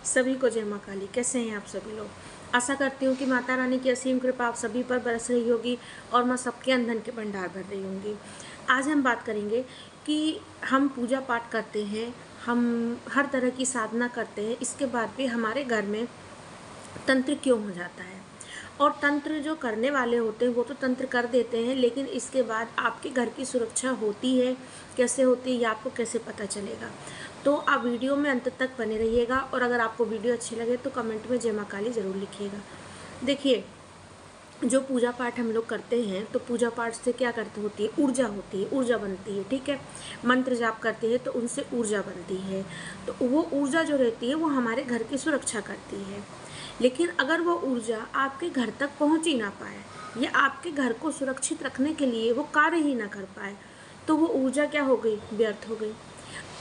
सभी को जय माँ काली। कैसे हैं आप सभी लोग? आशा करती हूँ कि माता रानी की असीम कृपा आप सभी पर बरस रही होगी और मैं सबके अंधन के भंडार भर रही होंगी। आज हम बात करेंगे कि हम पूजा पाठ करते हैं, हम हर तरह की साधना करते हैं, इसके बाद भी हमारे घर में तंत्र क्यों हो जाता है। और तंत्र जो करने वाले होते हैं वो तो तंत्र कर देते हैं, लेकिन इसके बाद आपके घर की सुरक्षा होती है, कैसे होती है, ये आपको कैसे पता चलेगा। तो आप वीडियो में अंत तक बने रहिएगा और अगर आपको वीडियो अच्छी लगे तो कमेंट में जय माँ काली ज़रूर लिखिएगा। देखिए, जो पूजा पाठ हम लोग करते हैं तो पूजा पाठ से क्या करते होती है, ऊर्जा होती है, ऊर्जा बनती है। ठीक है, मंत्र जाप करते हैं तो उनसे ऊर्जा बनती है। तो वो ऊर्जा जो रहती है वो हमारे घर की सुरक्षा करती है। लेकिन अगर वो ऊर्जा आपके घर तक पहुंच ही ना पाए या आपके घर को सुरक्षित रखने के लिए वो कार्य ही ना कर पाए, तो वो ऊर्जा क्या हो गई, व्यर्थ हो गई।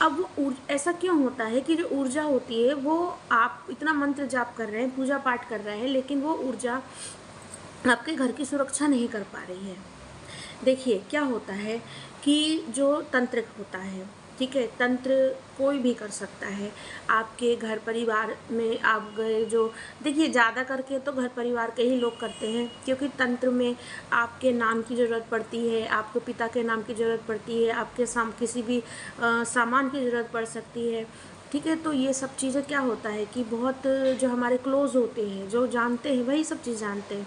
अब वो ऐसा क्यों होता है कि जो ऊर्जा होती है वो, आप इतना मंत्र जाप कर रहे हैं, पूजा पाठ कर रहे हैं, लेकिन वो ऊर्जा आपके घर की सुरक्षा नहीं कर पा रही है। देखिए क्या होता है कि जो तंत्र होता है, ठीक है, तंत्र कोई भी कर सकता है। आपके घर परिवार में आप गए, जो देखिए ज़्यादा करके तो घर परिवार के ही लोग करते हैं, क्योंकि तंत्र में आपके नाम की ज़रूरत पड़ती है, आपके पिता के नाम की ज़रूरत पड़ती है, आपके किसी भी सामान की ज़रूरत पड़ सकती है। ठीक है, तो ये सब चीज़ें क्या होता है कि बहुत जो हमारे क्लोज़ होते हैं, जो जानते हैं वही सब चीज़ जानते हैं,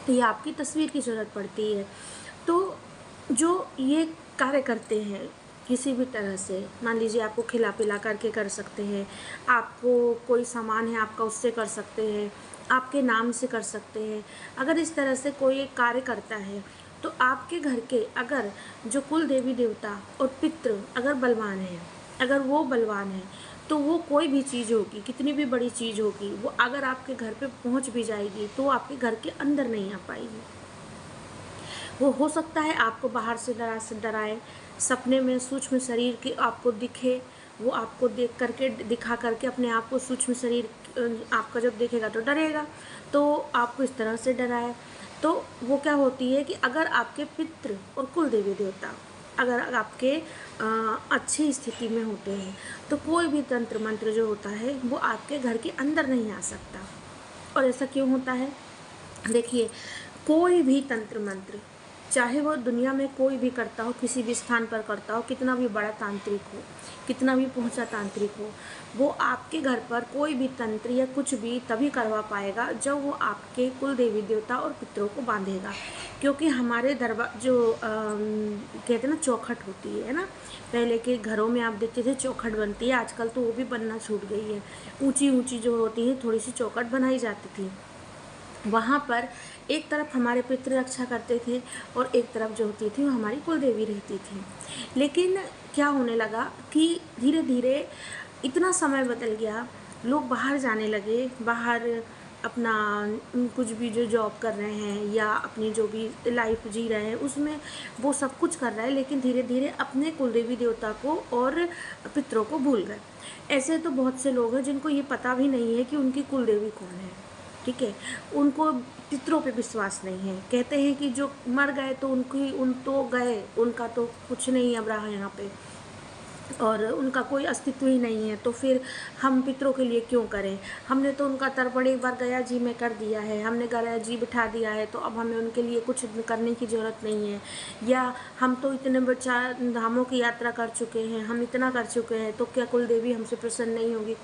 तो ये आपकी तस्वीर की ज़रूरत पड़ती है। तो जो ये कार्य करते हैं किसी भी तरह से, मान लीजिए आपको खिला पिला करके कर सकते हैं, आपको कोई सामान है आपका उससे कर सकते हैं, आपके नाम से कर सकते हैं। अगर इस तरह से कोई एक कार्य करता है तो आपके घर के अगर जो कुल देवी देवता और पितृ अगर बलवान हैं, अगर वो बलवान हैं, तो वो कोई भी चीज़ होगी, कितनी भी बड़ी चीज़ होगी, वो अगर आपके घर पे पहुंच भी जाएगी तो आपके घर के अंदर नहीं आ पाएगी। वो हो सकता है आपको बाहर से डराए, सपने में सूक्ष्म शरीर की आपको दिखे, वो आपको देख करके दिखा करके अपने आप को सूक्ष्म शरीर आपका जब देखेगा तो डरेगा, तो आपको इस तरह से डराए। तो वो क्या होती है कि अगर आपके पितृ और कुल देवी देवता अगर आपके अच्छी स्थिति में होते हैं तो कोई भी तंत्र मंत्र जो होता है वो आपके घर के अंदर नहीं आ सकता। और ऐसा क्यों होता है? देखिए, कोई भी तंत्र मंत्र, चाहे वो दुनिया में कोई भी करता हो, किसी भी स्थान पर करता हो, कितना भी बड़ा तांत्रिक हो, कितना भी पहुंचा तांत्रिक हो, वो आपके घर पर कोई भी तंत्र या कुछ भी तभी करवा पाएगा जब वो आपके कुल देवी देवता और पितरों को बांधेगा। क्योंकि हमारे दरबार जो कहते हैं ना चौखट होती है ना, पहले के घरों में आप देखते थे चौखट बनती है, आजकल तो वो भी बनना छूट गई है। ऊंची ऊंची जो होती है थोड़ी सी चौखट बनाई जाती थी, वहाँ पर एक तरफ हमारे पितृ रक्षा करते थे और एक तरफ जो होती थी वो हमारी कुल देवी रहती थी। लेकिन क्या होने लगा कि धीरे धीरे इतना समय बदल गया, लोग बाहर जाने लगे, बाहर अपना कुछ भी जो जॉब कर रहे हैं या अपनी जो भी लाइफ जी रहे हैं उसमें वो सब कुछ कर रहा है, लेकिन धीरे धीरे अपने कुल देवी देवता को और पितरों को भूल गए। ऐसे तो बहुत से लोग हैं जिनको ये पता भी नहीं है कि उनकी कुल देवी कौन है। ठीक है, उनको पितरों पे विश्वास नहीं है, कहते हैं कि जो मर गए तो उन तो गए, उनका तो कुछ नहीं अब रहा यहाँ पे और उनका कोई अस्तित्व ही नहीं है, तो फिर हम पितरों के लिए क्यों करें, हमने तो उनका तर्पण एक बार गया जी में कर दिया है, हमने गया जी बिठा दिया है, तो अब हमें उनके लिए कुछ करने की ज़रूरत नहीं है। या हम तो इतने बच्चा धामों की यात्रा कर चुके हैं, हम इतना कर चुके हैं, तो क्या कुल देवी हमसे प्रसन्न नहीं होगी?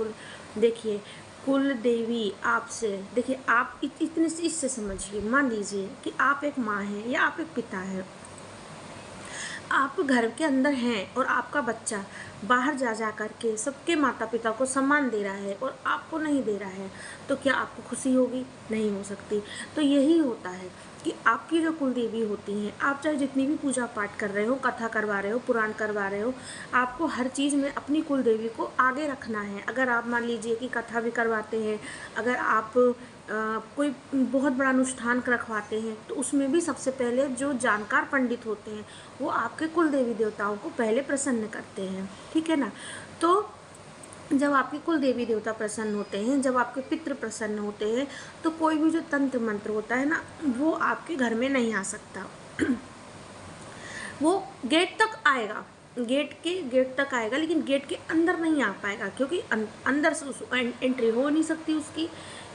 देखिए, कुल देवी आपसे, देखिए आप इतने से इससे समझिए, मान लीजिए कि आप एक माँ हैं या आप एक पिता हैं, आप घर के अंदर हैं और आपका बच्चा बाहर जा कर के सबके माता पिता को सम्मान दे रहा है और आपको नहीं दे रहा है, तो क्या आपको खुशी होगी? नहीं हो सकती। तो यही होता है कि आपकी जो कुल देवी होती हैं, आप चाहे जितनी भी पूजा पाठ कर रहे हो, कथा करवा रहे हो, पुराण करवा रहे हो, आपको हर चीज़ में अपनी कुल देवी को आगे रखना है। अगर आप मान लीजिए कि कथा भी करवाते हैं, अगर आप कोई बहुत बड़ा अनुष्ठान रखवाते हैं, तो उसमें भी सबसे पहले जो जानकार पंडित होते हैं वो आपके कुल देवी देवताओं को पहले प्रसन्न करते हैं। ठीक है ना? तो जब आपके कुल देवी देवता प्रसन्न होते हैं, जब आपके पितृ प्रसन्न होते हैं, तो कोई भी जो तंत्र मंत्र होता है ना वो आपके घर में नहीं आ सकता। वो गेट तक आएगा, गेट तक आएगा, लेकिन गेट के अंदर नहीं आ पाएगा, क्योंकि अंदर से एंट्री हो नहीं सकती उसकी।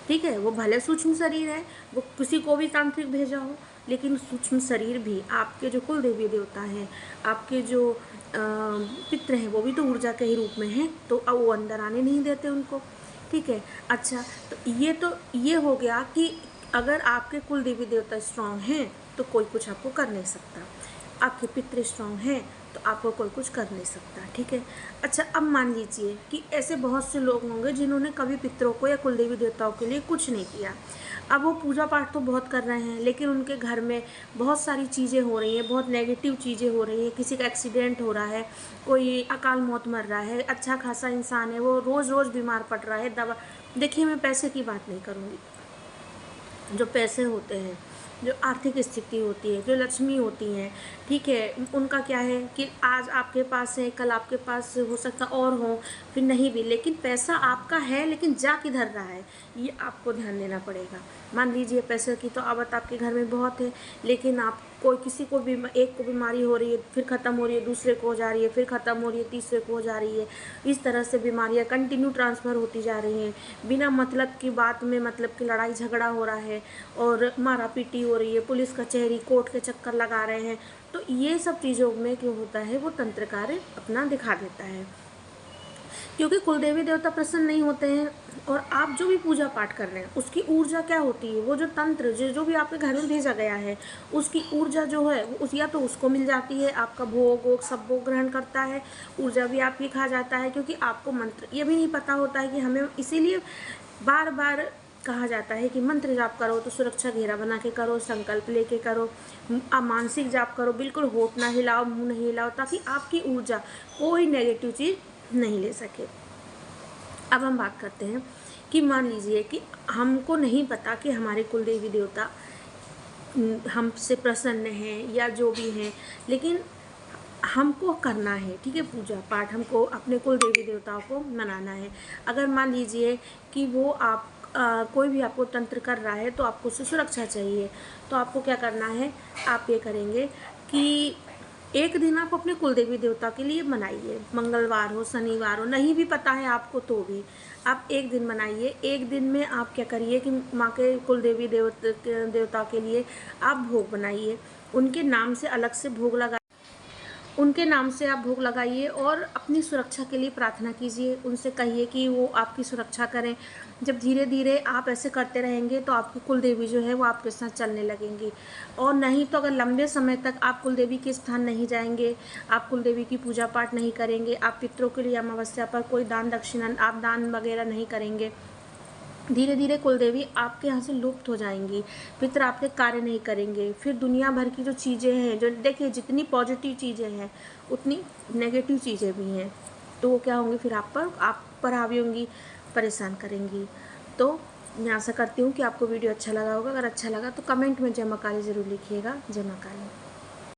ठीक है, वो भले सूक्ष्म शरीर है, वो किसी को भी तांत्रिक भेजा हो, लेकिन सूक्ष्म शरीर भी आपके जो कुल देवी देवता हैं, आपके जो पितृ हैं, वो भी तो ऊर्जा के ही रूप में हैं, तो अब वो अंदर आने नहीं देते उनको। ठीक है, अच्छा, तो ये हो गया कि अगर आपके कुल देवी देवता स्ट्रांग हैं तो कोई कुछ आपको कर नहीं सकता, आपके पितृ स्ट्रांग हैं तो आपको कोई कुछ कर नहीं सकता। ठीक है, अच्छा, अब मान लीजिए कि ऐसे बहुत से लोग होंगे जिन्होंने कभी पितरों को या कुल देवी देवताओं के लिए कुछ नहीं किया। अब वो पूजा पाठ तो बहुत कर रहे हैं, लेकिन उनके घर में बहुत सारी चीज़ें हो रही हैं, बहुत नेगेटिव चीज़ें हो रही हैं, किसी का एक्सीडेंट हो रहा है, कोई अकाल मौत मर रहा है, अच्छा खासा इंसान है, वो रोज़ रोज़ बीमार पड़ रहा है, दवा। देखिए, मैं पैसे की बात नहीं करूँगी, जो पैसे होते हैं, जो आर्थिक स्थिति होती है, जो लक्ष्मी होती हैं, ठीक है, उनका क्या है कि आज आपके पास है, कल आपके पास हो सकता और हो, फिर नहीं भी, लेकिन पैसा आपका है, लेकिन जा किधर रहा है, ये आपको ध्यान देना पड़ेगा। मान लीजिए पैसे की तो आवत आपके घर में बहुत है, लेकिन आप कोई किसी को भी, एक को बीमारी हो रही है, फिर ख़त्म हो रही है, दूसरे को हो जा रही है, फिर ख़त्म हो रही है, तीसरे को हो जा रही है, इस तरह से बीमारियां कंटिन्यू ट्रांसफ़र होती जा रही हैं, बिना मतलब की बात में मतलब कि लड़ाई झगड़ा हो रहा है और मारा पीटी हो रही है, पुलिस कचहरी कोर्ट के चक्कर लगा रहे हैं। तो ये सब चीज़ों में क्यों होता है, वो तंत्र कार्य अपना दिखा देता है, क्योंकि कुल देवी देवता प्रसन्न नहीं होते हैं। और आप जो भी पूजा पाठ कर रहे हैं, उसकी ऊर्जा क्या होती है, वो जो तंत्र जो भी आपके घर में भेजा गया है, उसकी ऊर्जा जो है वो या तो उसको मिल जाती है, आपका भोग वोग सब वो ग्रहण करता है, ऊर्जा भी आपकी खा जाता है, क्योंकि आपको मंत्र ये भी नहीं पता होता है कि हमें, इसीलिए बार बार कहा जाता है कि मंत्र जाप करो तो सुरक्षा घेरा बना के करो, संकल्प लेके करो, मानसिक जाप करो, बिल्कुल होठ ना हिलाओ, मुंह नहीं हिलाओ, ताकि आपकी ऊर्जा कोई नेगेटिव चीज़ नहीं ले सके। अब हम बात करते हैं कि मान लीजिए कि हमको नहीं पता कि हमारे कुल देवी देवता हमसे प्रसन्न हैं या जो भी हैं, लेकिन हमको करना है, ठीक है, पूजा पाठ हमको अपने कुल देवी देवताओं को मनाना है। अगर मान लीजिए कि वो आप कोई भी आपको तंत्र कर रहा है तो आपको उससे सुरक्षा चाहिए, तो आपको क्या करना है, आप ये करेंगे कि एक दिन आप अपने कुल देवी देवता के लिए मनाइए, मंगलवार हो, शनिवार हो, नहीं भी पता है आपको तो भी आप एक दिन मनाइए। एक दिन में आप क्या करिए कि माँ के कुल देवी देवता के लिए आप भोग बनाइए, उनके नाम से अलग से भोग लगा, उनके नाम से आप भोग लगाइए और अपनी सुरक्षा के लिए प्रार्थना कीजिए, उनसे कहिए कि वो आपकी सुरक्षा करें। जब धीरे धीरे आप ऐसे करते रहेंगे तो आपकी कुल देवी जो है वो आपके साथ चलने लगेंगी। और नहीं तो अगर लंबे समय तक आप कुल देवी के स्थान नहीं जाएंगे, आप कुल देवी की पूजा पाठ नहीं करेंगे, आप पितरों के लिए अमावस्या पर कोई दान दक्षिणा, आप दान वगैरह नहीं करेंगे, धीरे धीरे कुल देवी आपके यहाँ से लुप्त हो जाएंगी, पितर आपके कार्य नहीं करेंगे। फिर दुनिया भर की जो चीज़ें हैं, जो देखिए जितनी पॉजिटिव चीज़ें हैं उतनी नेगेटिव चीज़ें भी हैं, तो वो क्या होंगी, फिर आप पर हावी होंगी, परेशान करेंगी। तो मैं आशा करती हूँ कि आपको वीडियो अच्छा लगा होगा। अगर अच्छा लगा तो कमेंट में जय माँ काली ज़रूर लिखिएगा। जय माँ काली।